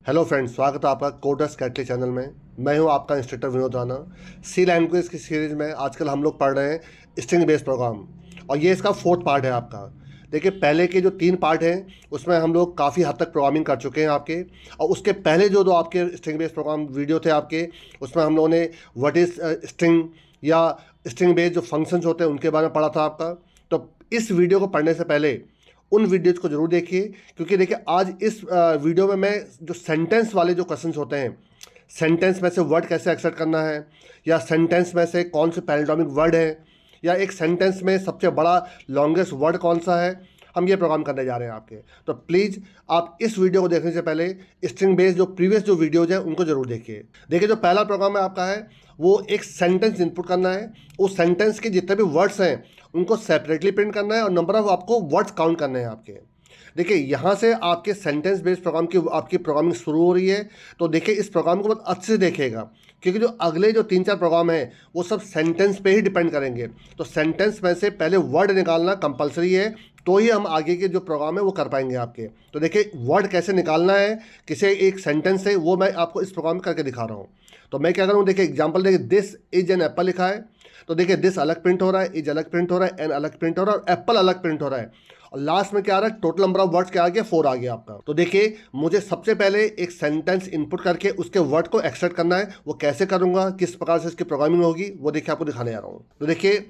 Hello friends, स्वागत है आपका कोडर्स कैटली चैनल में। मैं हूं आपका इंस्ट्रक्टर विनोद राणा। सी लैंग्वेज की सीरीज़ में आजकल हम लोग पढ़ रहे हैं स्ट्रिंग बेस्ड प्रोग्राम, और ये इसका फोर्थ पार्ट है आपका। देखिए, पहले के जो 3 पार्ट हैं उसमें हम लोग काफ़ी हद तक प्रोग्रामिंग कर चुके हैं आपके, और उसके पहले जो दो आपके स्ट्रिंग बेस्ड प्रोग्राम वीडियो थे आपके, उसमें हम लोगों ने व्हाट इज़ स्ट्रिंग या स्ट्रिंग बेस्ड जो फंक्शंस होते हैं उनके बारे में पढ़ा था आपका। तो इस वीडियो को पढ़ने से पहले उन वीडियोज़ को ज़रूर देखिए, क्योंकि देखिए आज इस वीडियो में मैं जो सेंटेंस वाले जो क्वेश्चंस होते हैं, सेंटेंस में से वर्ड कैसे एक्सट्रैक्ट करना है, या सेंटेंस में से कौन से पैराडोमिक वर्ड है, या एक सेंटेंस में सबसे बड़ा लॉन्गेस्ट वर्ड कौन सा है, हम ये प्रोग्राम करने जा रहे हैं आपके। तो प्लीज़ आप इस वीडियो को देखने से पहले स्ट्रिंग बेस्ड जो प्रीवियस जो वीडियोज़ हैं उनको ज़रूर देखिए। देखिए, जो पहला प्रोग्राम है आपका है वो एक सेंटेंस इनपुट करना है। उस सेंटेंस के जितने भी वर्ड्स हैं उनको सेपरेटली प्रिंट करना है, और नंबर ऑफ आपको वर्ड्स काउंट करने हैं आपके। देखिए, यहाँ से आपके सेंटेंस बेस्ड प्रोग्राम की आपकी प्रोग्रामिंग शुरू हो रही है। तो देखिए, इस प्रोग्राम को बहुत अच्छे से देखिएगा, क्योंकि जो अगले जो 3-4 प्रोग्राम हैं वो सब सेंटेंस पे ही डिपेंड करेंगे। तो सेंटेंस में से पहले वर्ड निकालना कंपलसरी है, तो ही हम आगे के जो प्रोग्राम है वो कर पाएंगे आपके। तो देखिए, वर्ड कैसे निकालना है किसी एक सेंटेंस से, वो मैं आपको इस प्रोग्राम में करके दिखा रहा हूँ। तो मैं क्या करूँ, देखिए एग्जाम्पल, देखिए दिस इज एन एप्पल लिखा है। तो देखिए, दिस अलग प्रिंट हो रहा है, इज अलग प्रिंट हो रहा है, एन अलग प्रिंट हो रहा है, और एप्पल अलग प्रिंट हो रहा है। और लास्ट में क्या आ रहा है, टोटल नंबर ऑफ वर्ड्स क्या आ गया, 4 आ गया आपका। तो देखिए, मुझे सबसे पहले एक सेंटेंस इनपुट करके उसके वर्ड को एक्सट्रैक्ट करना है। वो कैसे करूंगा, किस प्रकार से इसकी प्रोग्रामिंग होगी, वो देखिए आपको दिखाने जा रहा हूँ। तो देखिए,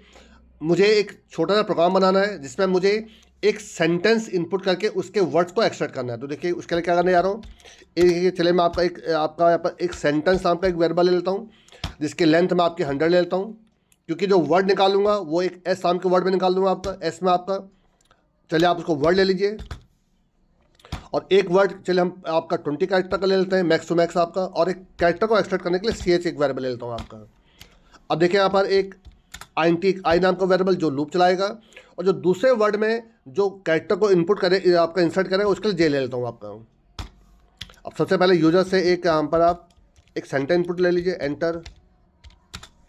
मुझे एक छोटा सा प्रोग्राम बनाना है जिसमें मुझे एक सेंटेंस इनपुट करके उसके वर्ड्स को एक्सट्रैक्ट करना है। तो देखिए, उसके लिए क्या करने जा रहा हूँ, चलिए मैं आपका यहाँ पर एक सेंटेंस नाम का एक वेरिएबल ले लेता हूँ, जिसकी लेंथ मैं आपकी 100 ले लेता हूँ, क्योंकि जो वर्ड निकालूंगा वो एक एस नाम के वर्ड में निकाल दूंगा आपका, एस में आपका। चलिए आप उसको वर्ड ले लीजिए, और एक वर्ड चलिए हम आपका 20 कैरेक्टर का ले लेते हैं, मैक्स टू मैक्स आपका। और एक कैरेक्टर को एक्सट्रैक्ट करने के लिए सी एच एक वेरिएबल ले लेता हूँ आपका। अब देखिए, यहाँ पर एक आई नाम का वेरिएबल जो लूप चलाएगा, और जो दूसरे वर्ड में जो कैरेक्टर को इनपुट करे आपका इंसर्ट करेगा, उसके लिए जे ले लेता हूँ आपका। अब सबसे पहले यूजर से एक यहाँ पर आप एक सेंटेंस इनपुट ले लीजिए, एंटर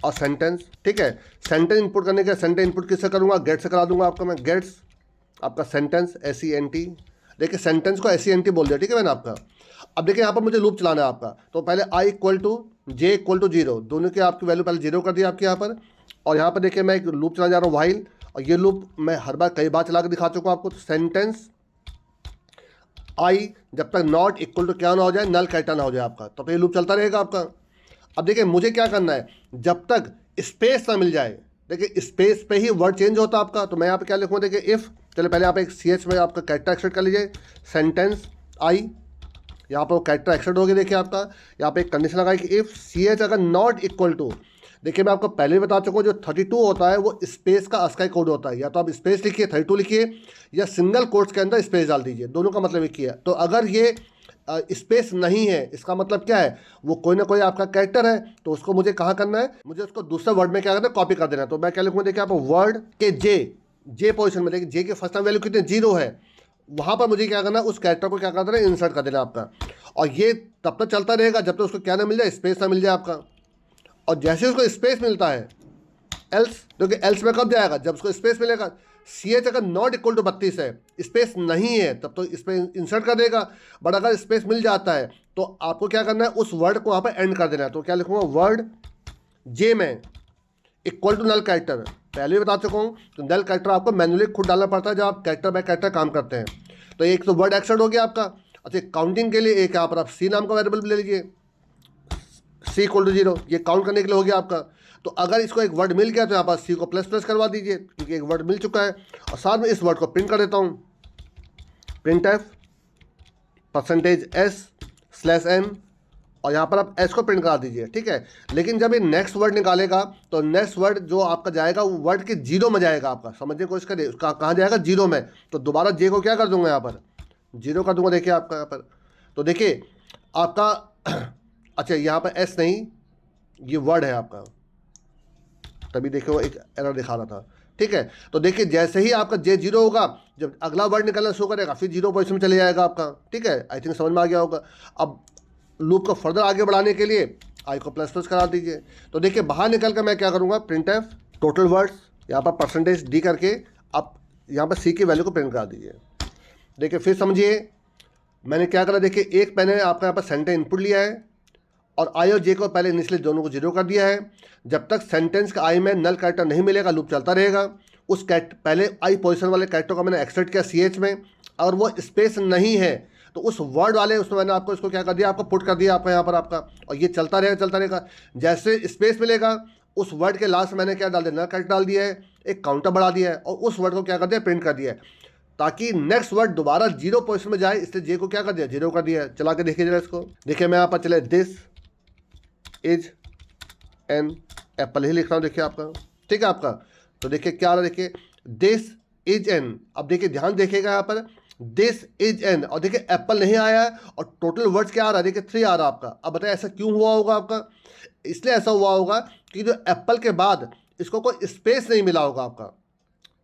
और सेंटेंस। ठीक है, सेंटेंस इनपुट करने के सेंटेंस इनपुट किससे करूँगा, गेट से करा दूंगा आपका मैं, गेट्स आपका सेंटेंस SENT। देखिए, सेंटेंस को SENT बोल दिया, ठीक है मैंने आपका। अब देखिए, यहाँ पर मुझे लूप चलाना है आपका। तो पहले I equal to J equal to 0, दोनों की आपकी वैल्यू पहले 0 कर दी आपके यहाँ पर। और यहाँ पर देखिए, मैं एक लूप चलाने जा रहा हूँ व्हाइल, और ये लूप मैं हर बार कई बार चला के दिखा चुका हूँ आपको। तो सेंटेंस I जब तक नॉट इक्वल टू क्या ना हो जाए, नल कैरेक्टर ना हो जाए आपका, तो फिर ये लूप चलता रहेगा आपका। अब देखिए, मुझे क्या करना है, जब तक स्पेस ना मिल जाए, देखिए स्पेस पे ही वर्ड चेंज होता है आपका। तो मैं यहाँ पे क्या लिखूँगा, देखिए इफ़, चलिए पहले आप एक CH में आपका कैरेक्टर एक्सट्रैक्ट कर लीजिए, सेंटेंस I, यहाँ पर वो कैरेक्टर एक्सट्रैक्ट हो गया। देखिए आपका यहाँ पे एक कंडीशन लगाई कि इफ़ CH अगर नॉट इक्वल टू, देखिए मैं आपको पहले भी बता चुका हूँ, जो 32 होता है वो स्पेस का ASCII कोड होता है। या तो आप स्पेस लिखिए 32 लिखिए, या सिंगल कोट्स के अंदर स्पेस डाल दीजिए, दोनों का मतलब एक ही है। तो अगर ये स्पेस नहीं है, इसका मतलब क्या है, वो कोई ना कोई आपका कैरेक्टर है। तो उसको मुझे कहाँ करना है, मुझे उसको दूसरे वर्ड में क्या करना है, कॉपी कर देना है। तो मैं क्या लिखूँगा, देखिए आप वर्ड के जे पोजिशन में, देखिए जे के फर्स्ट टाइम वैल्यू कितने 0 है, वहाँ पर मुझे क्या करना है, उस कैरेक्टर को क्या कर देना है, इंसर्ट कर देना आपका। और ये तब तक चलता रहेगा जब तक उसको क्या ना मिल जाए, स्पेस ना मिल जाए आपका। और जैसे उसको स्पेस मिलता है, एल्स, क्योंकि एल्स में कब जाएगा, जब उसको स्पेस मिलेगा। CH अगर नॉट इक्वल टू 32 है, स्पेस नहीं है, तब तो इस पर इंसर्ट कर देगा। बट अगर स्पेस मिल जाता है तो आपको क्या करना है, उस वर्ड को वहाँ पर एंड कर देना है। तो क्या लिखूँगा, वर्ड जे में इक्वल टू नल कैरेक्टर। पहले भी बता चुका हूँ, तो नल कैरेक्टर आपको मैनुअली खुद डालना पड़ता है जब आप कैरेक्टर बाय कैरेक्टर काम करते हैं। तो एक तो वर्ड एक्सट्रैक्ट हो गया आपका। अच्छा, काउंटिंग के लिए एक यहाँ पर आप C नाम का वेरिएबल भी ले लीजिए, C इक्वल टू 0, ये काउंट करने के लिए हो गया आपका। तो अगर इसको एक वर्ड मिल गया तो यहाँ पर C को प्लस करवा दीजिए, क्योंकि एक वर्ड मिल चुका है। और साथ में इस वर्ड को प्रिंट कर देता हूँ, प्रिंट F %S/n, और यहाँ पर आप S को प्रिंट करा दीजिए, ठीक है। लेकिन जब ये नेक्स्ट वर्ड निकालेगा तो नेक्स्ट वर्ड जो आपका जाएगा वो वर्ड के 0 में जाएगा आपका, समझने की कोशिश करिए, उसका कहाँ जाएगा, 0 में। तो दोबारा J को क्या कर दूंगा, यहाँ पर 0 कर दूंगा, देखिए आपका यहाँ पर। तो देखिए आपका अच्छा, यहाँ पर S नहीं, ये वर्ड है आपका, तभी देखिए वो एक एरर दिखा रहा था, ठीक है। तो देखिए, जैसे ही आपका J 0 होगा, जब अगला वर्ड निकलना शुरू करेगा, फिर 0 पोजिशन में चले जाएगा आपका, ठीक है। आई थिंक समझ में आ गया होगा। अब लूप को फर्दर आगे बढ़ाने के लिए I को प्लस करा दीजिए। तो देखिए, बाहर निकल कर मैं क्या करूँगा, प्रिंट F टोटल वर्ड्स, यहाँ पर %D करके आप यहाँ पर C की वैल्यू को प्रिंट करा दीजिए। देखिए फिर समझिए, मैंने क्या करा, देखिए एक मैंने आपका यहाँ पर सेंटेंस इनपुट लिया है और आई और जे को पहले इनिशियली दोनों को 0 कर दिया है। जब तक सेंटेंस का आई में नल कैरेक्टर नहीं मिलेगा लूप चलता रहेगा। उस पहले आई पोजीशन वाले कैरेक्टर को मैंने एक्सट्रैक्ट किया CH में, और वो स्पेस नहीं है तो उस वर्ड वाले उसमें मैंने आपको इसको क्या कर दिया, आपको पुट कर दिया आपका यहाँ पर आपका, और ये चलता रहेगा। जैसे स्पेस मिलेगा उस वर्ड के लास्ट मैंने क्या डाल दिया, नल कैरेक्टर डाल दिया है, एक काउंटर बढ़ा दिया है और उस वर्ड को क्या कर दिया, प्रिंट कर दिया है, ताकि नेक्स्ट वर्ड दोबारा 0 पोजीशन में जाए। इसलिए जे को क्या कर दिया, 0 कर दिया है। चला के देखिए जरा इसको, देखिए मैं यहाँ पर चले दिस इज एन एप्पल ही लिख रहा हूँ, देखिए आपका, ठीक है आपका। तो देखिए क्या आ रहा है, देखिए दिस इज एन, अब देखिए ध्यान देखिएगा यहाँ पर दिस इज एन, और देखिए एप्पल नहीं आया है और टोटल वर्ड्स क्या आ रहा है, देखिए 3 आ रहा है आपका। अब बताइए ऐसा क्यों हुआ होगा आपका, इसलिए ऐसा हुआ होगा कि जो एप्पल के बाद इसको कोई स्पेस नहीं मिला होगा आपका।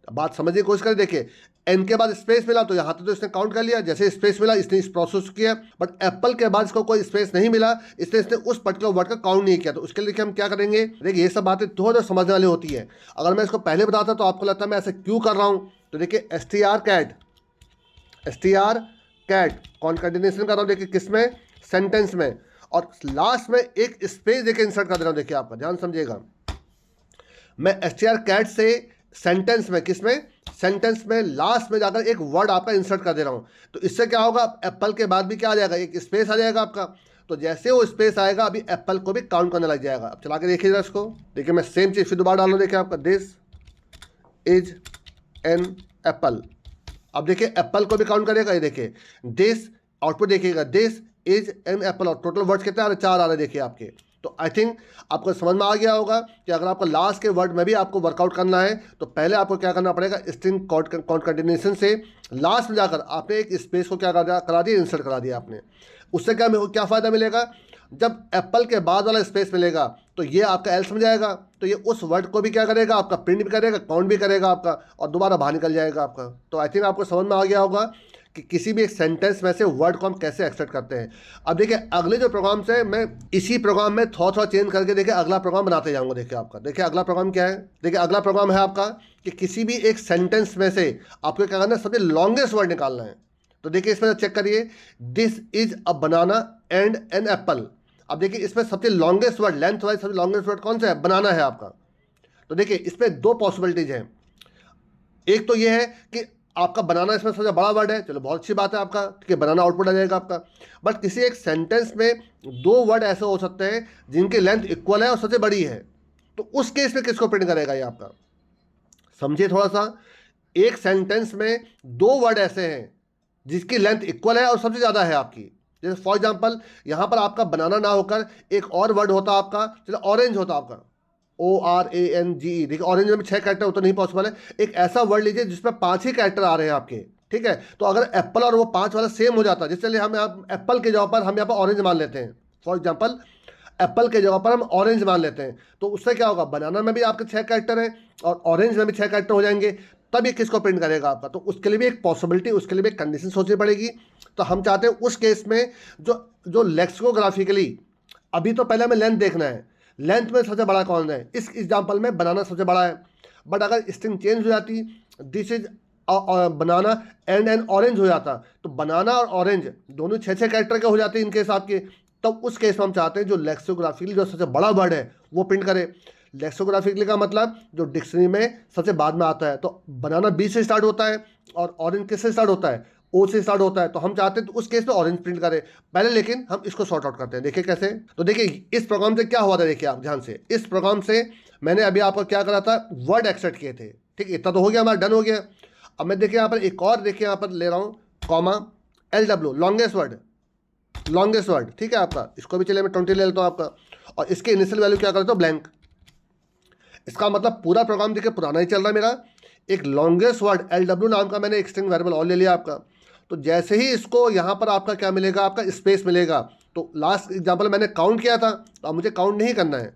बात समझने की कोशिश करें, देखिए एन के बाद स्पेस मिला तो यहाँ तो इसने काउंट कर लिया, जैसे स्पेस मिला इसने इस प्रोसेस किया, बट एप्पल के बाद इसको कोई स्पेस नहीं मिला इसलिए इसने उस पर्टिकुलर वर्ड का काउंट नहीं किया। तो उसके लिए हम क्या करेंगे, देखिए ये सब बातें थोड़ा समझने वाली होती है। अगर मैं इसको पहले बताता तो आपको लगता है मैं ऐसे क्यों कर रहा हूँ। तो देखिए str कैट कॉन्केटिनेशन कर रहा हूँ, देखिए किस में, सेंटेंस में, और लास्ट में एक स्पेस देखिए इंसर्ट कर दे रहा हूँ। देखिए आपका ध्यान समझिएगा, मैं str कैट से सेंटेंस में, किस में, सेंटेंस में लास्ट में जाकर एक वर्ड आपका इंसर्ट कर दे रहा हूं। तो इससे क्या होगा, एप्पल के बाद भी क्या आ जाएगा, एक स्पेस आ जाएगा आपका। तो जैसे वो स्पेस आएगा अभी एप्पल को भी काउंट करने लग जाएगा। अब चला के देखिए इसको, देखिए मैं सेम चीज़ फिर दोबारा डाल रहा हूँ, देखिए आपका दिस इज एन एप्पल। अब देखिए एप्पल को भी काउंट करेगा, ये देखिए दिस, आउटपुट देखिएगा दिस इज एन एप्पल, और टोटल वर्ड्स कितने आ रहे, 4 आ रहे देखिए आपके। तो आई थिंक आपको समझ में आ गया होगा कि अगर आपको लास्ट के वर्ड में भी आपको वर्कआउट करना है तो पहले आपको क्या करना पड़ेगा, स्ट्रिंग कॉन्केटिनेशन से लास्ट में जाकर आपने एक स्पेस को क्या करा दिया, इंसर्ट करा दिया आपने। उससे क्या फ़ायदा मिलेगा, जब एप्पल के बाद वाला स्पेस मिलेगा तो ये आपका एल्स में जाएगा, तो ये उस वर्ड को भी क्या करेगा, आपका प्रिंट भी करेगा, काउंट भी करेगा आपका, और दोबारा बाहर निकल जाएगा आपका। तो आई थिंक आपको समझ में आ गया होगा कि किसी भी एक सेंटेंस में से वर्ड को हम कैसे एक्सट्रैक्ट करते हैं। अब देखिए अगले जो प्रोग्राम से मैं इसी प्रोग्राम में थोड़ा चेंज करके देखिए अगला प्रोग्राम बनाते जाऊंगा। देखिए आपका, देखिए अगला प्रोग्राम क्या है, देखिए अगला प्रोग्राम है आपका कि किसी भी एक सेंटेंस में से आपको क्या करना है, सबसे लॉन्गेस्ट वर्ड निकालना है। तो देखिए इसमें चेक करिए, this is a banana and an apple. अब देखिए इसमें सबसे लॉन्गेस्ट वर्ड, लेंथ वाइज सबसे लॉन्गेस्ट वर्ड कौन सा है, बनाना है आपका। तो देखिए इसमें 2 पॉसिबिलिटीज हैं, एक तो ये है कि आपका बनाना इसमें सबसे बड़ा वर्ड है, चलो बहुत अच्छी बात है आपका, ठीक है, बनाना आउटपुट आ जाएगा आपका। बट किसी एक सेंटेंस में 2 वर्ड ऐसे हो सकते हैं जिनकी लेंथ इक्वल है और सबसे बड़ी है, तो उस केस में किसको प्रिंट करेगा ये आपका, समझिए थोड़ा सा। एक सेंटेंस में 2 वर्ड ऐसे हैं जिसकी लेंथ इक्वल है और सबसे ज़्यादा है आपकी, जैसे फॉर एग्जाम्पल यहाँ पर आपका बनाना ना होकर एक और वर्ड होता आपका, चलो ऑरेंज होता आपका, ORANGE। देखिए ऑरेंज में 6 कैरेक्टर होता नहीं पॉसिबल है, एक ऐसा वर्ड लीजिए जिसमें 5 ही कैरेक्टर आ रहे हैं आपके, ठीक है। तो अगर एप्पल और वो 5 वाला सेम हो जाता है, जिससे हम एप्पल के जगह पर हम यहाँ पर ऑरेंज मान लेते हैं, फॉर एग्जाम्पल एप्पल के जगह पर हम ऑरेंज मान लेते हैं, तो उससे क्या होगा, बनाना में भी आपके 6 कैरेक्टर हैं और ऑरेंज में भी 6 कैरेक्टर हो जाएंगे, तब ये किसको प्रिंट करेगा आपका। तो उसके लिए भी एक पॉसिबिलिटी, उसके लिए भी एक कंडीशन सोचनी पड़ेगी। तो हम चाहते हैं उस केस में जो लेक्सिकोग्राफिकली, अभी तो पहले हमें लेंथ देखना है, लेंथ में सबसे बड़ा कौन है, इस एग्जाम्पल में बनाना सबसे बड़ा है। बट अगर स्ट्रिंग चेंज हो जाती, this is banana and N orange हो जाता, तो बनाना और ऑरेंज दोनों 6 कैरेक्टर के हो जाते हैं इनकेस आपके, तब उस केस में हम चाहते हैं जो लेक्सिकोग्राफिकली जो सबसे बड़ा वर्ड है वो प्रिंट करे। लेक्सिकोग्राफिकली का मतलब जो डिक्शनरी में सबसे बाद में आता है, तो बनाना बी से स्टार्ट होता है और ऑरेंज किससे स्टार्ट होता है, ओ से स्टार्ट होता है, तो हम चाहते हैं तो उस केस में ऑरेंज प्रिंट करें पहले, लेकिन हम इसको सॉर्ट आउट करते हैं। देखिए कैसे, तो देखिए इस प्रोग्राम से क्या हुआ था, देखिए आप ध्यान से, इस प्रोग्राम से मैंने अभी आपको क्या करा था, वर्ड एक्सट्रैक्ट किए थे, ठीक है, इतना तो हो गया हमारा, डन हो गया। अब मैं देखिए यहाँ पर एक और देखिए यहाँ पर ले रहा हूँ, कॉमा LW, लॉन्गेस्ट वर्ड, ठीक है आपका, इसको भी चलिए मैं 20 ले लेता हूँ आपका, और इसके इनिशियल वैल्यू क्या करता हूँ, ब्लैंक। इसका मतलब पूरा प्रोग्राम देखिए पुराना ही चल रहा है मेरा, एक लॉन्गेस्ट वर्ड LW नाम का मैंने एक स्ट्रिंग वेरिएबल और ले लिया आपका। तो जैसे ही इसको यहाँ पर आपका क्या मिलेगा, आपका स्पेस मिलेगा। तो लास्ट एग्जांपल मैंने काउंट किया था, तो अब मुझे काउंट नहीं करना है,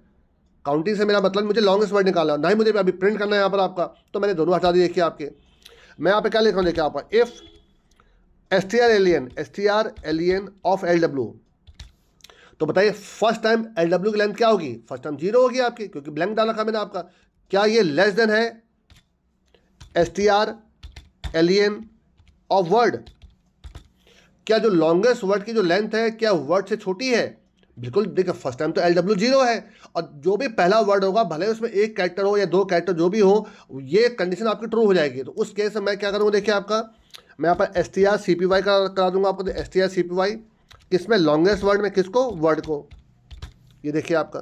काउंटिंग से मेरा मतलब मुझे लॉन्गेस्ट वर्ड निकालना, ना ही मुझे अभी प्रिंट करना है यहाँ पर आपका, तो मैंने दोनों हटा दिए। देखिए आपके, मैं यहाँ पे क्या लिख रहा हूँ, देखिए आपका इफ़ strlen ऑफ LW, तो बताइए फर्स्ट टाइम LW की लेंथ क्या होगी, फर्स्ट टाइम 0 होगी आपकी, क्योंकि ब्लैंक डाला था मैंने आपका। क्या ये लेस देन है strlen ऑफ वर्ड, क्या जो लॉन्गेस्ट वर्ड की जो लेंथ है क्या वर्ड से छोटी है? बिल्कुल। देखिए फर्स्ट टाइम तो LW 0 है, और जो भी पहला वर्ड होगा भले उसमें एक कैरेक्टर हो या दो कैरेक्टर जो भी हो, ये कंडीशन आपकी ट्रू हो जाएगी। तो उस केस में मैं क्या करूँगा, देखिए आपका मैं यहाँ पर strcpy करा दूंगा आपको। strcpy किसमें, लॉन्गेस्ट वर्ड में, किसको, वर्ड को। ये देखिए आपका,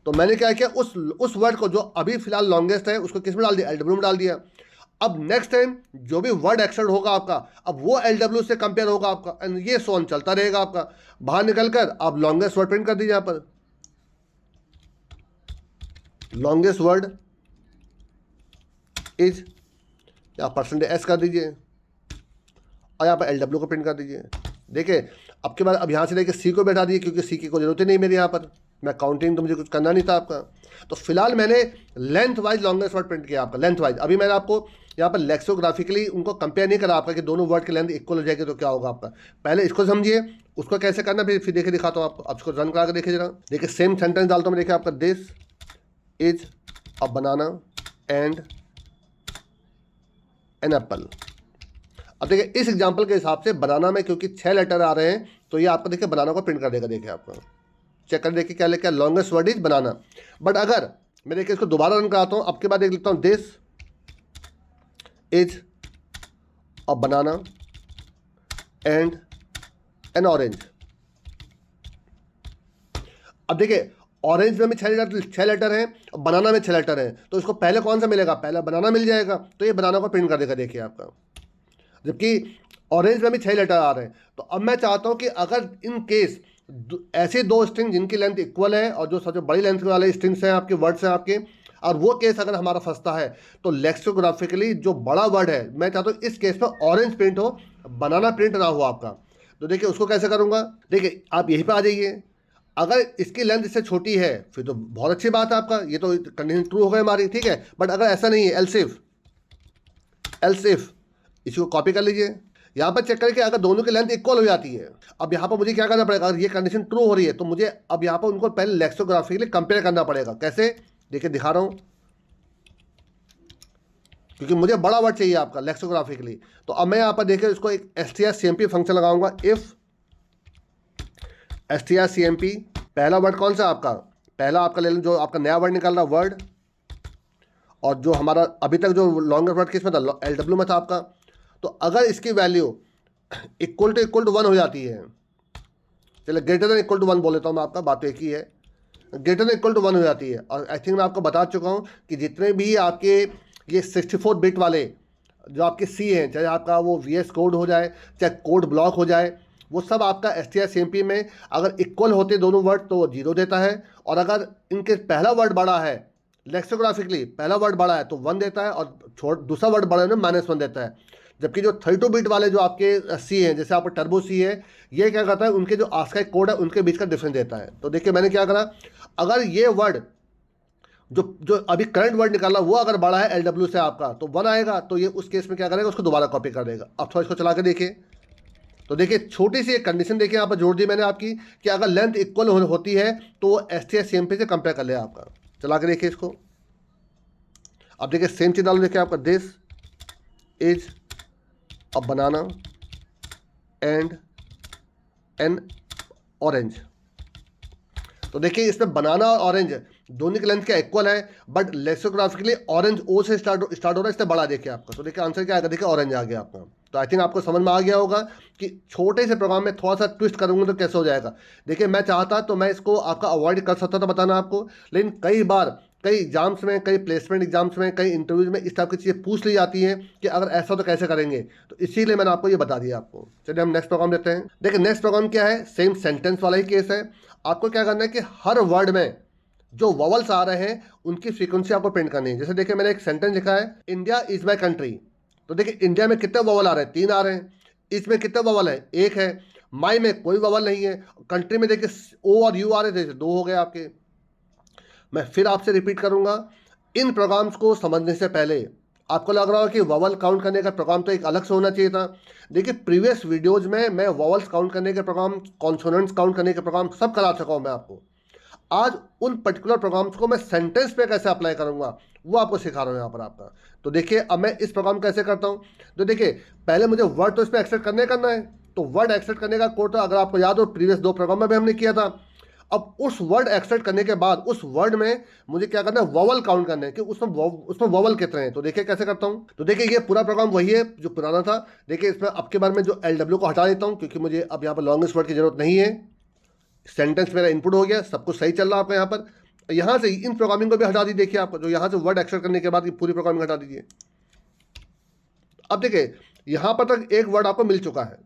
तो मैंने क्या किया, उस वर्ड को जो अभी फिलहाल लॉन्गेस्ट है उसको किस में डाल दिया, LW में डाल दिया। अब नेक्स्ट टाइम जो भी वर्ड एक्सेप्ट होगा आपका, अब वो LW से कंपेयर होगा आपका, एंड ये सोन चलता रहेगा आपका। बाहर निकलकर आप लॉन्गेस्ट वर्ड प्रिंट कर दीजिए यहाँ पर, लॉन्गेस्ट वर्ड इज, या %s कर दीजिए, और यहाँ पर LW को प्रिंट कर दीजिए। देखिए अब के बाद अब यहाँ से लेके C को बैठा दीजिए, क्योंकि C की कोई जरूरत ही नहीं मेरी यहाँ पर, मैं काउंटिंग तो मुझे कुछ करना नहीं था आपका। तो फिलहाल मैंने length wise longest word print किया आपका, लेंथ वाइज। अभी मैंने आपको यहाँ पर लेक्सोग्राफिकली उनको कंपेयर नहीं करा आपका कि दोनों वर्ड की लेंथ इक्वल हो जाएगी तो क्या होगा आपका। पहले इसको समझिए, उसको कैसे करना फिर देखिए दिखाता हूँ आपको। अब इसको रन करा कर देखिए जरा। देखिए सेम सेंटेंस डालता हूँ, देखिए आपका this is a banana and an apple. अब देखिए इस एग्जाम्पल के हिसाब से बनाना में क्योंकि 6 लेटर आ रहे हैं तो ये आपको देखिए बनाना को प्रिंट कर देगा। देखिए आपका चेक कर देखिए क्या लिखा है, longest word is banana. But अगर मैं देखिए इसको दोबारा रन कराता हूँ, अब के बाद एक लिखता हूँ this is a banana and N orange. अब देखिए ऑरेंज में भी 6 लेटर हैं, बनाना में 6 लेटर हैं, तो इसको पहले कौन सा मिलेगा, पहले बनाना मिल जाएगा, तो ये बनाना को प्रिंट कर देगा। देखिए आपका जबकि ऑरेंज में भी 6 लेटर आ रहे हैं। तो अब मैं चाहता हूं कि अगर इन केस ऐसे दो स्ट्रिंग जिनकी लेंथ इक्वल है और जो सबसे बड़ी लेंथ वाले स्ट्रिंग्स हैं आपके, वर्ड्स हैं आपके, और वो केस अगर हमारा फंसता है तो लेक्सिकोग्राफिकली जो बड़ा वर्ड है, मैं चाहता हूँ इस केस में ऑरेंज प्रिंट हो, बनाना प्रिंट ना हो आपका। तो देखिए उसको कैसे करूँगा, देखिए आप यहीं पर आ जाइए। अगर इसकी लेंथ इससे छोटी है फिर तो बहुत अच्छी बात है आपका, ये तो कंडीशन ट्रू हो गई हमारी, ठीक है। बट अगर ऐसा नहीं है, एल्स इफ इसको कॉपी कर लीजिए, यहाँ पर चेक करके अगर दोनों की लेंथ इक्वल हो जाती है। अब यहाँ पर मुझे क्या करना पड़ेगा, अगर ये कंडीशन ट्रू हो रही है तो मुझे अब यहाँ पर उनको पहले लेक्सोग्राफिकली कंपेयर करना पड़ेगा। कैसे, देखिए दिखा रहा हूँ, क्योंकि मुझे बड़ा वर्ड चाहिए आपका लेक्सोग्राफिकली। तो अब मैं यहाँ पर देखिए इसको एक strcmp फंक्शन लगाऊंगा। इफ strcmp पहला वर्ड कौन सा आपका, पहला आपका ले लें जो आपका नया वर्ड निकल रहा वर्ड, और जो हमारा अभी तक जो लॉन्गेस्ट वर्ड किस में था, LW में था आपका। तो अगर इसकी वैल्यू इक्वल टू 1 हो जाती है, चलिए ग्रेटर देन इक्वल टू 1 बोल लेता हूँ मैं, आपका बात तो एक ही है, ग्रेटर देन इक्वल टू 1 हो जाती है। और आई थिंक मैं आपको बता चुका हूँ कि जितने भी आपके ये 64 बिट वाले जो आपके C हैं, चाहे आपका वो VS कोड हो जाए, चाहे कोड ब्लॉक हो जाए, वो सब आपका strcmp में अगर इक्वल होते दोनों वर्ड तो वो 0 देता है, और अगर इनके पहला वर्ड बड़ा है, लेक्सिकोग्राफिकली पहला वर्ड बड़ा है तो 1 देता है, और दूसरा वर्ड बड़ा है ना -1 देता है। जबकि जो 32 बिट वाले जो आपके C हैं, जैसे आपका टर्बो C है, ये क्या करता है, उनके जो आस्काई कोड है उनके बीच का डिफरेंस देता है। तो देखिए मैंने क्या करा, अगर ये वर्ड जो अभी करंट वर्ड निकाला वो अगर बड़ा है LW से आपका तो 1 आएगा, तो ये उस केस में क्या करेगा, उसको दोबारा कॉपी कर देगा। अब थोड़ा इसको चला के देखिए, तो देखिए छोटी सी एक कंडीशन देखिए यहाँ पर जोड़ दी मैंने आपकी, कि अगर लेंथ इक्वल होती है तो वो strcmp से कंपेयर कर ले आपका। चला के देखिए इसको, अब देखिए सेम चीज डालो, देखिए आपका this is a banana and N orange. तो देखिए इसमें बनाना और ऑरेंज दोनों की लेंथ क्या इक्वल है, बट लेक्सिकोग्राफिकली ऑरेंज O से स्टार्ट हो रहा है, इससे बड़ा देखिए आपका। तो देखिए आंसर क्या आएगा, देखिए ऑरेंज आ गया आपका। तो आई थिंक आपको समझ में आ गया होगा कि छोटे से प्रोग्राम में थोड़ा सा ट्विस्ट करूंगा तो कैसे हो जाएगा। देखिए मैं चाहता तो मैं इसको आपका अवॉइड कर सकता था बताना आपको, लेकिन कई बार कई एग्जाम्स में, कई प्लेसमेंट एग्जाम्स में, कई इंटरव्यूज में इस टाइप की चीज़ें पूछ ली जाती हैं कि अगर ऐसा तो कैसे करेंगे, तो इसीलिए मैंने आपको ये बता दिया आपको। चलिए हम नेक्स्ट प्रोग्राम देते हैं। देखिए नेक्स्ट प्रोग्राम क्या है, सेम सेंटेंस वाला ही केस है। आपको क्या करना है कि हर वर्ड में जो वॉवल्स आ रहे हैं उनकी फ्रीक्वेंसी आपको प्रिंट करनी है। जैसे देखिए मैंने एक सेंटेंस लिखा है, इंडिया इज माई कंट्री। तो देखिए इंडिया में कितने वॉवल आ रहे हैं, 3 आ रहे हैं। इसमें कितने वॉवल है, 1 है। माई में कोई वॉवल नहीं है। कंट्री में देखिए O और U आ रहे थे, 2 हो गए आपके। मैं फिर आपसे रिपीट करूंगा, इन प्रोग्राम्स को समझने से पहले आपको लग रहा हो कि वॉवल काउंट करने का प्रोग्राम तो एक अलग से होना चाहिए था। देखिए प्रीवियस वीडियोज में मैं वॉवल्स काउंट करने के प्रोग्राम, कॉन्सोनेंट्स काउंट करने के प्रोग्राम सब करा चुका हूँ मैं आपको। आज उन पर्टिकुलर प्रोग्राम्स को मैं सेंटेंस पे कैसे अप्लाई करूंगा वो आपको सिखा रहा हूँ यहाँ पर आपका। तो देखिए अब मैं इस प्रोग्राम कैसे करता हूँ। तो देखिए पहले मुझे वर्ड तो इस पर एक्सेप्ट करना है, तो वर्ड एक्सट्रैक्ट करने का कोड था, अगर आपको याद हो प्रीवियस 2 प्रोग्राम में भी हमने किया था। अब उस वर्ड एक्सट्रैक्ट करने के बाद उस वर्ड में मुझे क्या करना है, वोवल काउंट करना है कि उसमें वोवल कितने हैं। तो देखिए कैसे करता हूँ। तो देखिए ये पूरा प्रोग्राम वही है जो पुराना था। देखिए इसमें अब के बार में जो LW को हटा देता हूँ, क्योंकि मुझे अब यहाँ पर लॉन्गेस्ट वर्ड की जरूरत नहीं है। सेंटेंस मेरा इनपुट हो गया, सब कुछ सही चल रहा है आपका यहाँ पर। यहाँ से इन प्रोग्रामिंग को भी हटा दी। देखिए आपको जो यहाँ से वर्ड एक्सट्रैक्ट करने के बाद की पूरी प्रोग्रामिंग हटा दीजिए। अब देखिए यहाँ पर तक एक वर्ड आपको मिल चुका है।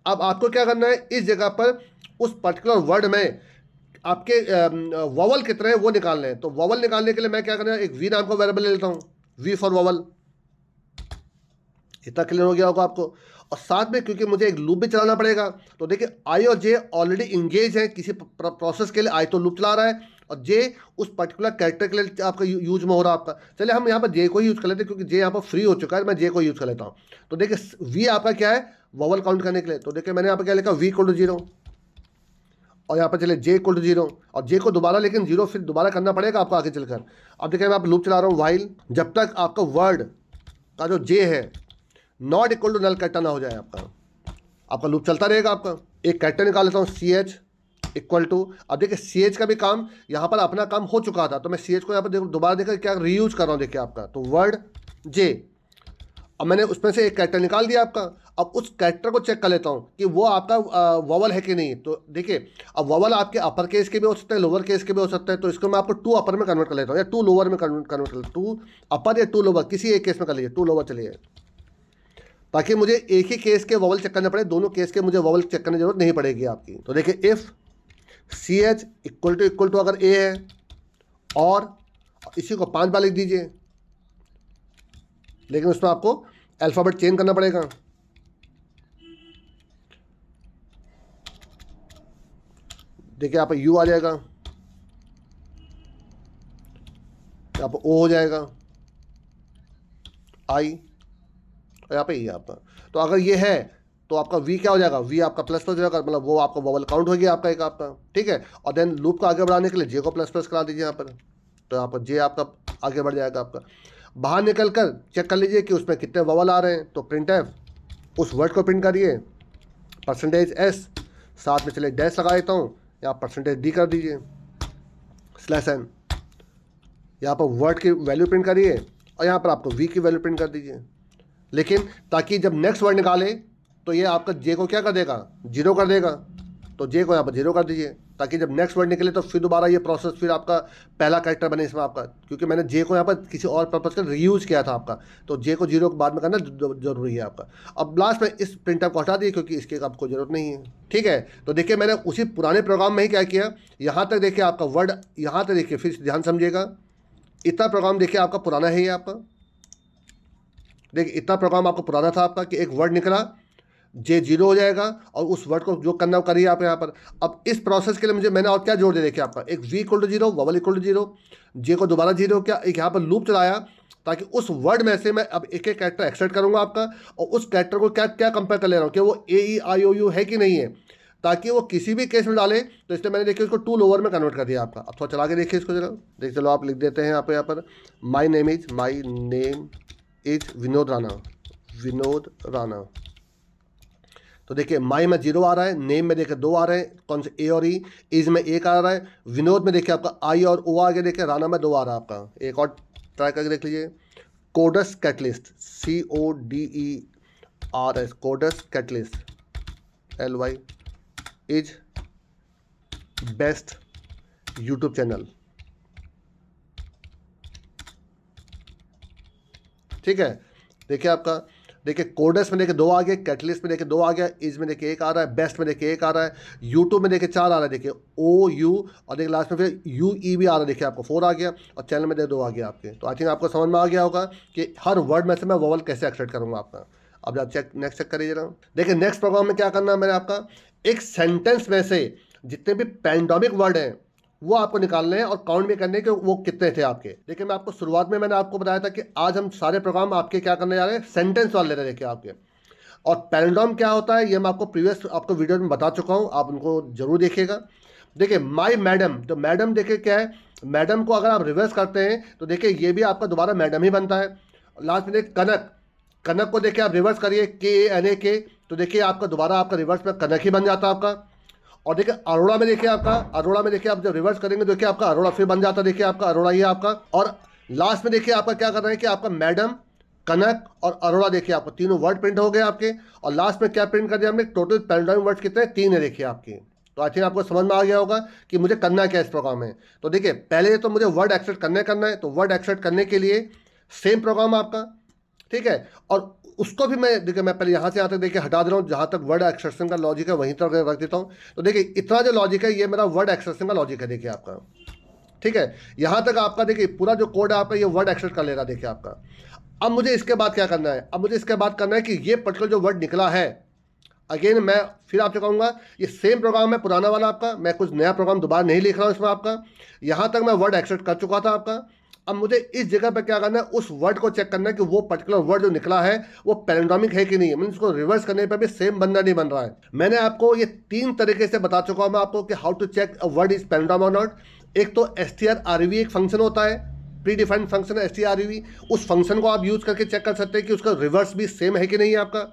अब आपको क्या करना है, इस जगह पर उस पर्टिकुलर वर्ड में आपके वोवल कितने हैं वो निकालने हैं। तो वोवल निकालने के लिए मैं क्या करना है, एक वी नाम का वेरिएबल ले लेता हूँ, वी फॉर वोवल। इतना क्लियर हो गया होगा आपको। और साथ में क्योंकि मुझे एक लूप भी चलाना पड़ेगा, तो देखिए आई और जे ऑलरेडी इंगेज है किसी प्रोसेस के लिए। आई तो लूप चला रहा है और जे उस पर्टिकुलर कैरेक्टर के लिए आपका यूज में हो रहा है आपका। चलिए हम यहाँ पर जे को ही यूज कर लेते हैं, क्योंकि जे यहाँ पर फ्री हो चुका है, मैं जे को यूज कर लेता हूँ। तो देखिए वी आपका क्या है, वोवल काउंट करने के लिए। तो देखिए मैंने यहाँ पर क्या लिखा, वी इक्वल टू 0, और यहाँ पर चले जे इक्वल टू 0, और जे को दोबारा लेकिन 0 फिर दोबारा करना पड़ेगा आपको आगे चलकर। अब देखिए मैं आप लूप चला रहा हूँ वाइल, जब तक आपका वर्ड का जो जे है not equal to null character ना हो जाए आपका लूप चलता रहेगा आपका। एक कैरेक्टर निकाल लेता हूँ, CH इक्वल टू। अब देखिए CH का भी काम यहाँ पर अपना काम हो चुका था, तो मैं CH को यहाँ पर दोबारा देखकर क्या रीयूज कर रहा हूँ। देखिए आपका तो वर्ड जे, अब मैंने उसमें से एक कैरेक्टर निकाल दिया आपका। अब उस कैरेक्टर को चेक कर लेता हूँ कि वो आपका वोवल है कि नहीं। तो देखिए अब वोवल आपके अपर केस के भी हो सकते हैं, लोअर केस के भी हो सकते हैं। तो इसको मैं आपको 2 अपर में कन्वर्ट कर लेता हूँ, या 2 लोअर में कन्वर्ट कर लेता हूँ। 2 अपर या 2 लोअर, किसी एक केस में कर लीजिए, 2 लोअर चलिए, ताकि मुझे एक ही केस के वोवल चेक करना पड़े, दोनों केस के मुझे वोवल चेक करने की जरूरत नहीं पड़ेगी आपकी। तो देखिए इफ़ CH इक्वल टू अगर A है, और इसी को 5 बार लिख दीजिए, लेकिन उसमें आपको अल्फ़ाबेट चेंज करना पड़ेगा। देखिए यहाँ पर U आ जाएगा, यहाँ पर O हो जाएगा, I, और यहाँ पे E आपका। तो अगर ये है तो आपका V क्या हो जाएगा, V आपका प्लस प्लस हो जाएगा, मतलब वो आपका वोवल काउंट हो गया आपका एक आपका, ठीक है। और देन लूप को आगे बढ़ाने के लिए J को प्लस प्लस करा दीजिए यहाँ पर, तो यहाँ पर J आपका आगे बढ़ जाएगा आपका। बाहर निकल कर चेक कर लीजिए कि उसमें कितने वोवल आ रहे हैं। तो printf उस वर्ड को प्रिंट करिए, %s, साथ में चलिए डैश लगा देता हूँ, यहाँ %d कर दीजिए, /n, यहाँ पर वर्ड की वैल्यू प्रिंट करिए, और यहाँ पर आपको V की वैल्यू प्रिंट कर दीजिए। लेकिन ताकि जब नेक्स्ट वर्ड निकाले तो ये आपका जे को क्या कर देगा, 0 कर देगा। तो जे को यहाँ पर 0 कर दीजिए, ताकि जब नेक्स्ट वर्ड निकले तो फिर दोबारा ये प्रोसेस फिर आपका पहला कैरेक्टर बने इसमें आपका, क्योंकि मैंने जे को यहाँ पर किसी और पर्पज़ का रीयूज़ किया था आपका। तो जे को 0 बाद में करना जरूरी है आपका। अब लास्ट में इस प्रिंटअप को हटा दिए, क्योंकि इसकी आपको जरूरत नहीं है, ठीक है। तो देखिए मैंने उसी पुराने प्रोग्राम में ही क्या किया, यहाँ तक देखिए आपका वर्ड, यहाँ तक देखिए, फिर ध्यान समझिएगा, इतना प्रोग्राम देखिए आपका पुराना है ये आपका। देखिए इतना प्रोग्राम आपको पुराना था आपका कि एक वर्ड निकला, जे 0 हो जाएगा, और उस वर्ड को जो करना करिए आप यहाँ पर। अब इस प्रोसेस के लिए मैंने और क्या जोड़ दिया, देखिए आपका एक V equal to 0, vowel equal to 0, J को दोबारा 0 क्या, एक यहाँ पर लूप चलाया, ताकि उस वर्ड में से मैं अब एक एक कैरेक्टर एक्सट्रैक्ट करूँगा आपका, और उस कैरेक्टर को क्या क्या कंपेयर कर ले रहा हूँ कि वो AEIOU है कि नहीं है, ताकि वो किसी भी केस में डाले। तो इसलिए मैंने देखिए उसको 2 लोअर में कन्वर्ट कर दिया आपका। अब थोड़ा चला के देखिए इसको जरा, देखिए चलो आप लिख देते हैं यहाँ पर my name is Vinod Rana. तो देखिए माई में 0 आ रहा है, नेम में देखिए 2 आ रहे हैं, कौन से A और E, इज में 1 आ रहा है, विनोद में देखिए आपका I और O आ गया, देखिए राणा में 2 आ रहा है आपका। एक और ट्राई करके देख लीजिए, codes catalyst, CODERS, codes catalyst LY is best YouTube channel, ठीक है। देखिए आपका, देखिए कोडस में देखिए 2 आ गए, कैटलिस्ट में देखिए 2 आ गया, इज में देखिए 1 आ रहा है, बेस्ट में देखिए 1 आ रहा है, यूट्यूब में देखिए 4 आ रहा है, देखिए OU, और देखिए लास्ट में फिर UE भी आ रहा है, देखिए आपको 4 आ गया, और चैनल में देखिए 2 आ गया आपके। तो आई थिंक आपको समझ में आ गया होगा कि हर वर्ड में से मैं वोवल कैसे एक्सट्रैक्ट करूँगा आपका। अब आप नेक्स्ट चेक करिए जरा। देखिए नेक्स्ट प्रोग्राम में क्या करना है मैंने आपका, एक सेंटेंस में से जितने भी पैंडोमिक वर्ड हैं वो आपको निकालने हैं, और काउंट भी करने के वो कितने थे आपके। देखिए मैं आपको शुरुआत में मैंने आपको बताया था कि आज हम सारे प्रोग्राम आपके क्या करने जा रहे हैं, सेंटेंस वाले ले रहे हैं देखिए आपके। और पैराडॉम क्या होता है ये मैं आपको प्रीवियस आपको वीडियो में बता चुका हूँ, आप उनको जरूर देखिएगा। देखिए माई मैडम, तो मैडम देखिए क्या है, मैडम को अगर आप रिवर्स करते हैं तो देखिए ये भी आपका दोबारा मैडम ही बनता है। लास्ट में देखिए कनक, कनक को देखिए आप रिवर्स करिए KANAK, तो देखिए आपका दोबारा आपका रिवर्स में कनक ही बन जाता है आपका। और देखिए अरोड़ा में देखिए आपका, अरोड़ा में देखिए आप जब रिवर्स करेंगे देखिए आपका अरोड़ा फिर बन जाता है, देखिए आपका अरोड़ा ही आपका। और लास्ट में देखिए आपका क्या कर रहे हैं कि आपका मैडम, कनक और अरोड़ा देखिए आपको तीनों वर्ड प्रिंट हो गए आपके। और लास्ट में क्या प्रिंट कर दिया हमने, टोटल पैराडाइम वर्ड्स कितने, 3 है देखिए आपके। तो आई थिंक आपको समझ में आ गया होगा कि मुझे करना क्या इस प्रोग्राम में। तो देखिए पहले तो मुझे वर्ड एक्सट्रैक्ट करना है, तो वर्ड एक्सट्रैक्ट करने के लिए सेम प्रोग्राम आपका, ठीक है। और उसको भी मैं देखिए मैं पहले यहाँ से यहाँ तक देखिए हटा दे रहा हूँ, जहाँ तक वर्ड एक्सट्रैक्शन का लॉजिक है वहीं तक रख देता हूँ। तो देखिए इतना जो लॉजिक है ये मेरा वर्ड एक्सट्रैक्शन का लॉजिक है देखिए आपका, ठीक है। यहाँ तक आपका देखिए पूरा जो कोड है आपका ये वर्ड एक्सट्रैक्ट कर ले रहा है देखिए आपका। अब मुझे इसके बाद क्या करना है, अब मुझे इसके बाद करना है कि ये पर्टिकुलर जो वर्ड निकला है, अगेन मैं फिर आपसे कहूँगा ये सेम प्रोग्राम है पुराना वाला आपका, मैं कुछ नया प्रोग्राम दोबारा नहीं लिख रहा हूँ इसमें आपका। यहाँ तक मैं वर्ड एक्सट्रैक्ट कर चुका था आपका। अब मुझे इस जगह पर क्या करना है, उस वर्ड को चेक करना है कि वो पर्टिकुलर वर्ड जो निकला है वो पैराडाइमिक है कि नहीं है। मैंने इसको रिवर्स करने पर भी सेम बंदा नहीं बन रहा है। मैंने आपको ये 3 तरीके से बता चुका हूँ मैं आपको कि how to check a word is paradigm और नॉट। एक तो strREV एक फंक्शन होता है, प्री डिफाइंड फंक्शन है strREV, उस फंक्शन को आप यूज करके चेक कर सकते हैं कि उसका रिवर्स भी सेम है कि नहीं है आपका।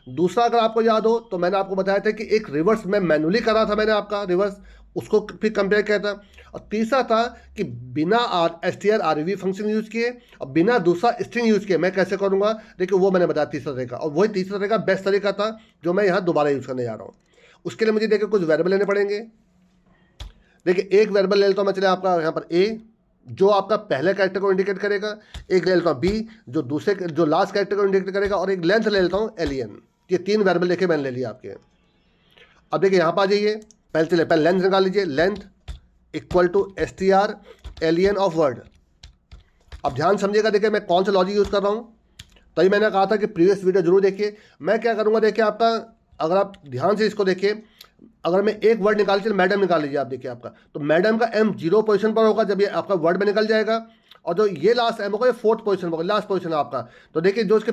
दूसरा अगर आपको याद हो तो मैंने आपको बताया था कि एक रिवर्स मैं मैनुअली करा था मैंने आपका रिवर्स, उसको फिर कंपेयर किया था। और तीसरा था कि बिना strREV फंक्शन यूज किए और बिना दूसरा स्ट्रिंग यूज किए मैं कैसे करूंगा, देखिए वो मैंने बताया तीसरा तरीका। और वही तीसरा तरीका बेस्ट तरीका था जो मैं यहाँ दोबारा यूज करने जा रहा हूँ। उसके लिए मुझे देखिए कुछ वेरिएबल लेने पड़ेंगे। देखिए एक वेरिएबल ले लेता हूँ मैं, चले आपका यहाँ पर A जो आपका पहले कैरेक्टर को इंडिकेट करेगा, एक ले लेता हूँ B जो लास्ट कैरेक्टर को इंडिकेट करेगा, और एक लेंथ ले लेता हूँ LEN। ये 3 वेरिएबल देखिए मैंने ले लिया आपके। अब देखिए यहाँ पर आ जाइए, पहले लेंथ निकाल लीजिए, length equal to str LEN of word. अब ध्यान समझिएगा देखिए मैं कौन सा लॉजिक यूज़ कर रहा हूँ, तभी मैंने कहा था कि प्रीवियस वीडियो जरूर देखिए। मैं क्या करूँगा देखिए आपका, अगर आप ध्यान से इसको देखिए, अगर मैं एक वर्ड निकाल, चलिए मैडम निकाल लीजिए आप, देखिए आपका तो मैडम का M 0 पोजीशन पर होगा जब ये आपका वर्ड में निकल जाएगा, और जो ये लास्ट M होगा ये 4th पोजीशन पर होगा, लास्ट पोजीशन है आपका। तो देखिए जो इसके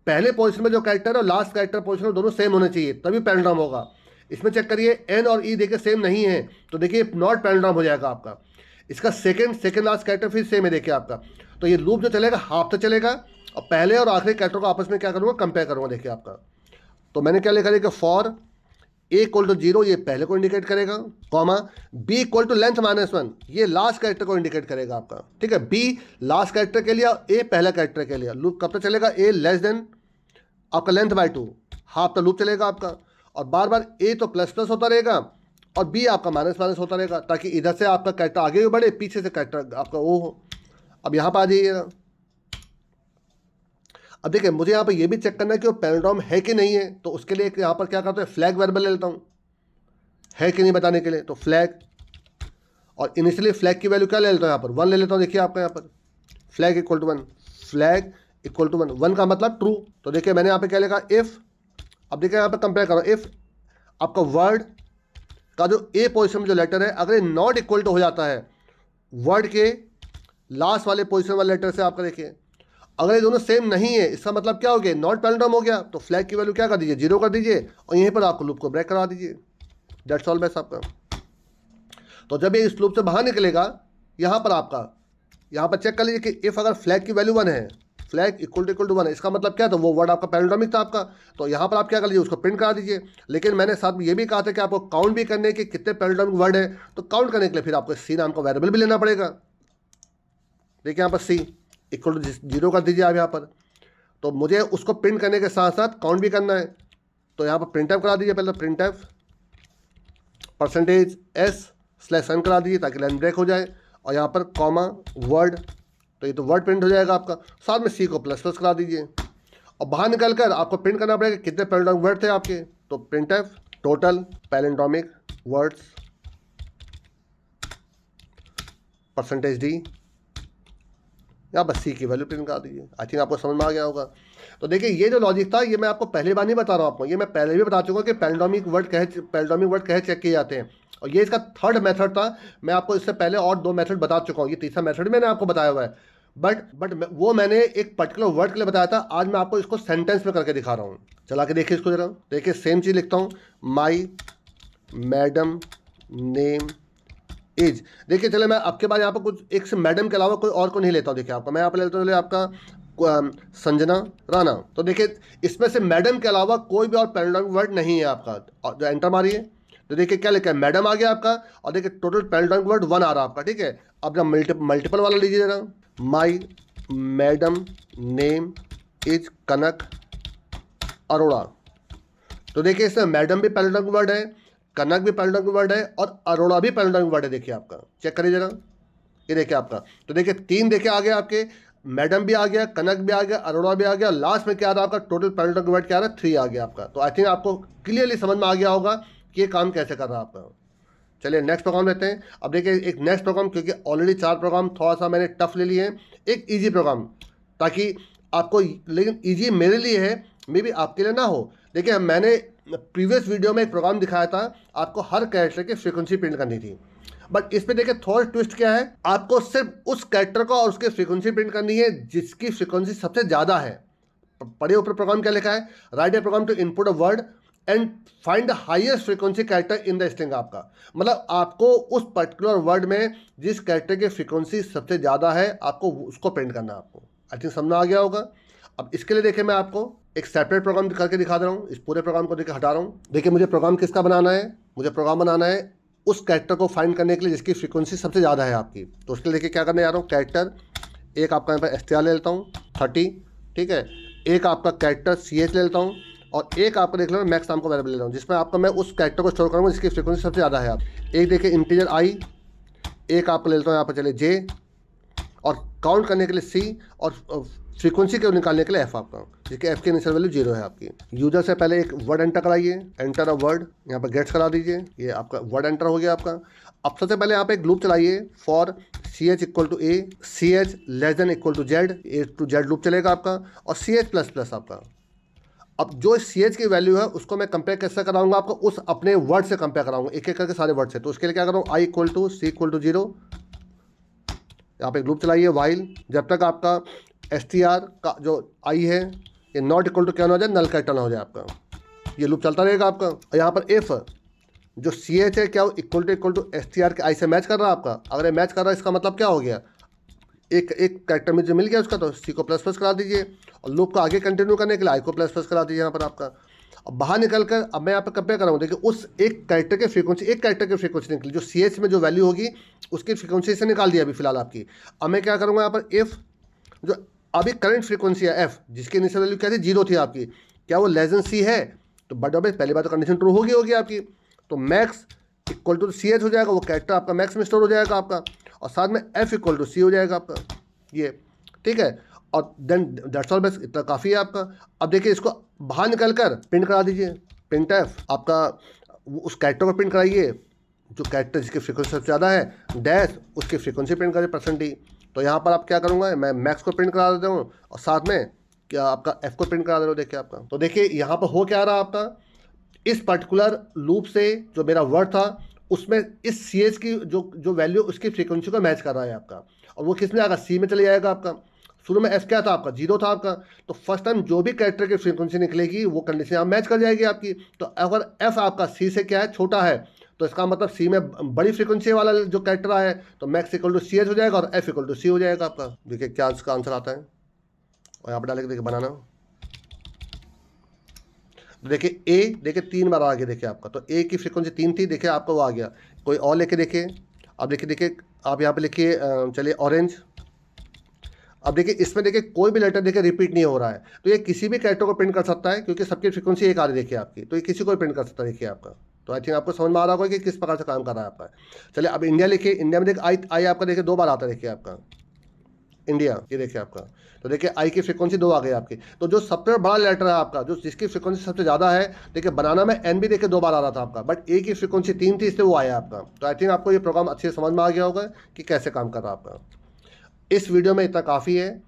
पहले पोजीशन में जो कैरेक्टर है और लास्ट कैरेक्टर पोजीशन दोनों सेम होने चाहिए तभी पैराडाइम होगा। इसमें चेक करिए N और E देखिए सेम नहीं है, तो देखिए नॉट पैराडाइम हो जाएगा आपका। इसका सेकेंड लास्ट कैरेक्टर फिर सेम है देखिए आपका। तो ये लूप जो चलेगा हाफ तक चलेगा, और पहले और आखिरी कैरेक्टर को आपस में क्या करूँगा, कंपेयर करूँगा देखिए आपका। तो मैंने क्या लिखा देखिए, फॉर A इक्वल टू 0 ये पहले को इंडिकेट करेगा, comma B equal to length -1 ये लास्ट कैरेक्टर को इंडिकेट करेगा आपका, ठीक है। B लास्ट कैरेक्टर के लिए, A पहला कैरेक्टर के लिए। लूप कब तक चलेगा, A लेस देन आपका लेंथ बाय 2, हाफ तक लूप चलेगा आपका। और बार बार A तो प्लस प्लस होता रहेगा और B आपका माइनस माइनस होता रहेगा, ताकि इधर से आपका कैरेक्टर आगे भी बढ़े, पीछे से कैरेक्टर आपका वो हो। अब यहाँ पर आ जाइएगा, अब देखिए मुझे यहाँ पर ये भी चेक करना है कि वो पैराडाइम है कि नहीं है। तो उसके लिए यहाँ पर क्या करते हैं, फ्लैग वेरिएबल ले लेता हूँ है कि नहीं बताने के लिए। तो फ्लैग, और इनिशियली फ्लैग की वैल्यू क्या ले लेता हूँ, यहाँ पर 1 ले लेता हूँ देखिए आपका, यहाँ पर flag equal to 1, flag equal to 1 का मतलब ट्रू। तो देखिए मैंने यहाँ पे क्या लिखा, इफ़, अब देखिए यहाँ पर कंपेयर करो, इफ़ आपका वर्ड का जो A पोजिशन में जो लेटर है अगर ये नॉट इक्वल टू हो जाता है वर्ड के लास्ट वाले पोजिशन वाले लेटर से, आपका देखिए अगर ये दोनों सेम नहीं है इसका मतलब क्या हो गया, नॉट पैराडाइम हो गया। तो फ्लैग की वैल्यू क्या कर दीजिए, 0 कर दीजिए, और यहीं पर आपको लूप को ब्रेक करा दीजिए। दैट्स ऑल बेस्ट आपका। तो जब ये इस लूप से बाहर निकलेगा, यहाँ पर आपका यहाँ पर चेक कर लीजिए कि इफ़ अगर फ्लैग की वैल्यू 1 है, फ्लैग इक्वल टू 1 है, इसका मतलब क्या, तो वो वर्ड आपका पैराडाइमिक था आपका। तो यहाँ पर आप क्या कर लीजिए, उसको प्रिंट करा दीजिए। लेकिन मैंने साथ में ये भी कहा था कि आपको काउंट भी करने के कितने पैराडाइमिक वर्ड है, तो काउंट करने के लिए फिर आपको C नाम का वेरिएबल भी लेना पड़ेगा। देखिए यहाँ पर C इक्वल टू 0 कर दीजिए आप यहाँ पर। तो मुझे उसको प्रिंट करने के साथ साथ काउंट भी करना है, तो यहाँ पर प्रिंट एफ करा दीजिए, पहले प्रिंट एफ %s/n करा दीजिए ताकि लाइन ब्रेक हो जाए, और यहाँ पर कॉमा वर्ड, तो ये तो वर्ड प्रिंट हो जाएगा आपका। साथ में C को ++ करा दीजिए, और बाहर निकल कर आपको प्रिंट करना पड़ेगा कितने पैराडाइमिक वर्ड थे आपके। तो print F total paradigmatic words %d, यहाँ बस C की वैल्यू प्रिंट कर दीजिए। आई थिंक आपको समझ में आ गया होगा। तो देखिए ये जो लॉजिक था ये मैं आपको पहली बार नहीं बता रहा हूँ आपको, ये मैं पहले भी बता चुका कि पैराडाइमिक वर्ड कहे चेक किए जाते हैं, और ये इसका 3rd मेथड था। मैं आपको इससे पहले और 2 मेथड बता चुका हूँ, ये तीसरा मेथड मैंने आपको बताया हुआ है, बट वो मैंने एक पर्टिकुलर वर्ड के लिए बताया था। आज मैं आपको इसको सेंटेंस में करके दिखा रहा हूँ। चला के देखिए इसको जरा, देखिए सेम चीज़ लिखता हूँ, माई मैडम नेम देखिए चले मैं आपके बाद यहाँ पर कुछ एक से मैडम के अलावा कोई और को नहीं लेता हूँ। देखिए आपका मैं यहाँ पर लेता हूँ आपका संजना राणा। तो देखिए इसमें से मैडम के अलावा कोई भी और पैराडाइम वर्ड नहीं है आपका। और जो एंटर मारिए तो देखिए क्या लिखा है, मैडम आ गया आपका, और देखिए टोटल पैराडाइम वर्ड 1 आ रहा है आपका, ठीक है। अब जब मल्टीपल वाला लीजिए जरा, माई मैडम नेम इज कनक अरोड़ा। तो देखिए इसमें मैडम भी पैराडाइम वर्ड है, कनक भी पैराडाइम वर्ड है, और अरोड़ा भी पैराडाइम वर्ड है। देखिए आपका चेक करिए जरा, ये देखिए आपका। तो देखिए 3 देखिए आ गया आपके, मैडम भी आ गया, कनक भी आ गया, अरोड़ा भी आ गया, लास्ट में क्या आ रहा है आपका, टोटल पैराडाइम वर्ड क्या आ रहा है, 3 आ गया आपका। तो आई थिंक आपको क्लियरली समझ में आ गया होगा कि ये काम कैसे कर रहा है आपका। चलिए नेक्स्ट प्रोग्राम लेते हैं। अब देखिए एक नेक्स्ट प्रोग्राम, क्योंकि ऑलरेडी 4 प्रोग्राम थोड़ा सा मैंने टफ ले लिए हैं, एक ईजी प्रोग्राम, ताकि आपको, लेकिन ईजी मेरे लिए है, मे बी आपके लिए ना हो। देखिए मैंने प्रीवियस वीडियो में एक प्रोग्राम दिखाया था, आपको हर कैरेक्टर की फ्रीक्वेंसी प्रिंट करनी थी, बट इस पे देखिए थोड़ा ट्विस्ट क्या है, आपको सिर्फ उस कैरेक्टर को और उसकी फ्रीक्वेंसी प्रिंट करनी है जिसकी फ्रीक्वेंसी सबसे ज़्यादा है। पढ़े ऊपर प्रोग्राम क्या लिखा है, write a program to input a word and find the highest frequency character in the string. आपका मतलब आपको उस पर्टिकुलर वर्ड में जिस कैरेक्टर की फ्रीक्वेंसी सबसे ज़्यादा है, आपको उसको प्रिंट करना है आपको। आई थिंक समझ आ गया होगा। अब इसके लिए देखिए मैं आपको एक सेपरेट प्रोग्राम करके दिखा दे रहा हूँ। इस पूरे प्रोग्राम को देखिए हटा रहा हूँ। देखिए मुझे प्रोग्राम किसका बनाना है, मुझे प्रोग्राम बनाना है उस कैरेक्टर को फाइंड करने के लिए जिसकी फ्रीक्वेंसी सबसे ज़्यादा है आपकी। तो उसके लिए देखिए क्या करने जा रहा हूँ, कैरेक्टर एक आपका यहाँ पर STR ले लेता हूँ 30, ठीक है। एक आपका कैरेक्टर CH ले लेता हूँ, और एक आपको देख लो मैक्स नाम को वेरिएबल ले रहा हूँ, जिसमें आपका मैं उस कैरेक्टर को स्टोर करूँगा जिसकी फ्रीक्वेंसी सबसे ज़्यादा है। आप एक देखिए इंटीजर I, एक आपको ले लेता हूँ यहाँ पर चलिए J, और काउंट करने के लिए C, और फ्रीक्वेंसी को निकालने के लिए F आपका, जिसके F की इनिशियल वैल्यू 0 है आपकी। यूजर से पहले एक वर्ड एंटर कराइए, एंटर अ वर्ड, यहाँ पर गेट्स करा दीजिए, ये आपका वर्ड एंटर हो गया आपका। अब सबसे पहले यहाँ पे एक लूप चलाइए, for CH equal to A, CH less than equal to Z, A to Z loop चलेगा आपका, और CH प्लस प्लस आपका। अब जो CH की वैल्यू है उसको मैं कंपेयर कैसे कराऊंगा आपको, उस अपने वर्ड से कंपेयर कराऊंगा, एक एक करके सारे वर्ड से। तो उसके लिए क्या करूँ, I equal to C equal to 0, यहाँ पे एक लूप चलाइए वाइल, जब तक आपका STR का जो I है ये नॉट इक्वल टू क्या ना हो जाए, नल कैरेक्टर ना हो जाए आपका, ये लूप चलता रहेगा आपका। और यहाँ पर इफ़ जो CH है क्या इक्वल टू STR के I से मैच कर रहा है आपका। अगर ये मैच कर रहा है इसका मतलब क्या हो गया, एक कैरेक्टर में जो मिल गया उसका, तो C को प्लस प्लस करा दीजिए, और लूप को आगे कंटिन्यू करने के लिए I को प्लस प्लस करा दीजिए यहाँ पर आपका। अब बाहर निकल कर अब मैं यहाँ पर कंपेयर कराऊँ, देखिए उस एक कैरेक्टर की फ्रीक्वेंसी निकली, जो CH में जो वैल्यू होगी उसकी फ्रीक्वेंसी से निकाल दिया अभी फिलहाल आपकी। अब मैं क्या करूँगा यहाँ पर, इफ़ जो अभी करंट फ्रीक्वेंसी है F, जिसकी इनिशियल वैल्यू क्या थी 0 थी आपकी, क्या वो लेस देन C है, तो बट अब पहली बात तो कंडीशन ट्रू होगी आपकी, तो मैक्स इक्वल टू CH हो जाएगा, वो कैरेक्टर आपका मैक्स में स्टोर हो जाएगा आपका, और साथ में F इक्वल टू C हो जाएगा आपका, ये ठीक है। और देन दैट्स ऑल, बस इतना काफ़ी है आपका। अब देखिए इसको बाहर निकल कर प्रिंट करा दीजिए, प्रिंट F आपका उस कैरेक्टर को प्रिंट कराइए जो कैरेक्टर जिसकी फ्रीक्वेंसी सबसे ज़्यादा है, डैश उसकी फ्रीक्वेंसी प्रिंट करिए %D। तो यहाँ पर आप क्या करूँगा, मैं मैक्स को प्रिंट करा देता हूँ, और साथ में क्या आपका F को प्रिंट करा दे रहा हूँ। देखिए आपका, तो देखिए यहाँ पर हो क्या रहा है आपका, इस पर्टिकुलर लूप से जो मेरा वर्ड था उसमें इस CH की जो वैल्यू उसकी फ्रीक्वेंसी को मैच कर रहा है आपका, और वो किस में आएगा, C में चले जाएगा आपका। शुरू में F क्या था आपका, 0 था आपका, तो फर्स्ट टाइम जो भी कैरेक्टर की फ्रीक्वेंसी निकलेगी वो कंडीशन आप मैच कर जाएगी आपकी। तो अगर F आपका C से क्या है, छोटा है, तो इसका मतलब C में बड़ी फ्रीक्वेंसी वाला जो कैरेक्टर आया है, तो मैक्स इक्वल टू CH हो जाएगा और F इक्वल टू C हो जाएगा आपका। देखिए क्या इसका आंसर आता है, और यहाँ पर डालेंगे देखिए बनाना। तो देखिए A देखिए 3 बार आ गया, देखिए आपका, तो A की फ्रीक्वेंसी 3 थी, देखिए आपका वो आ गया। कोई और लेके देखिए, अब देखिए आप यहाँ पे लिखिए, चलिए ऑरेंज। अब देखिए इसमें देखिए कोई भी लेटर देखिए रिपीट नहीं हो रहा है, तो ये किसी भी कैरेक्टर को प्रिंट कर सकता है, क्योंकि सबकी फ्रीक्वेंसी एक आ रही देखिए आपकी, तो ये किसी को भी प्रिंट कर सकता है देखिए आपका। तो आई थिंक आपको समझ में आ रहा होगा कि किस प्रकार से काम कर रहा है आपका। चलिए अब इंडिया लिखिए, इंडिया में देखिए आई आपका देखिए 2 बार आता है देखिए आपका, इंडिया, ये देखिए आपका। तो देखिए आई की फ्रीक्वेंसी 2 आ गई आपकी। तो जो सबसे बड़ा लेटर है आपका, जो जिसकी फ्रीक्वेंसी सबसे ज़्यादा है, देखिए बनाना में N भी देखिए 2 बार आ रहा था आपका, बट A की फ्रीक्वेंसी 3 थी, इसलिए वो आया आपका। तो आई थिंक आपको ये प्रोग्राम अच्छे से समझ में आ गया होगा कि कैसे काम कर रहा है आपका। इस वीडियो में इतना काफ़ी है।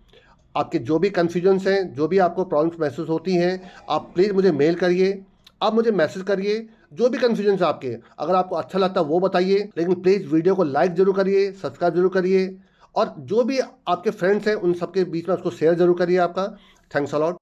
आपके जो भी कन्फ्यूजन्स हैं, जो भी आपको प्रॉब्लम्स महसूस होती हैं, आप प्लीज़ मुझे मेल करिए, आप मुझे मैसेज करिए, जो भी कन्फ्यूजन्स आपके, अगर आपको अच्छा लगता है वो बताइए, लेकिन प्लीज़ वीडियो को लाइक ज़रूर करिए, सब्सक्राइब जरूर करिए, और जो भी आपके फ्रेंड्स हैं उन सबके बीच में उसको शेयर जरूर करिए आपका। Thanks a lot.